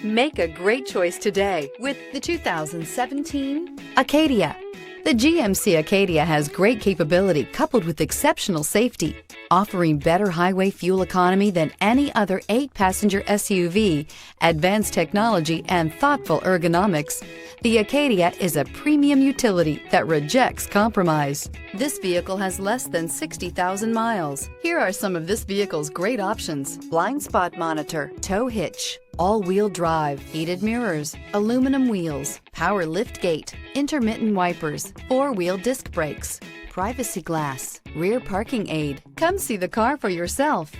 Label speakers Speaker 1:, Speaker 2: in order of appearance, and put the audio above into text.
Speaker 1: Make a great choice today with the 2017 Acadia. The GMC Acadia has great capability coupled with exceptional safety, offering better highway fuel economy than any other 8-passenger SUV, advanced technology, and thoughtful ergonomics. The Acadia is a premium utility that rejects compromise. This vehicle has less than 60,000 miles. Here are some of this vehicle's great options: blind spot monitor, tow hitch, all-wheel drive, heated mirrors, aluminum wheels, power lift gate, intermittent wipers, 4-wheel disc brakes, privacy glass, rear parking aid. Come see the car for yourself.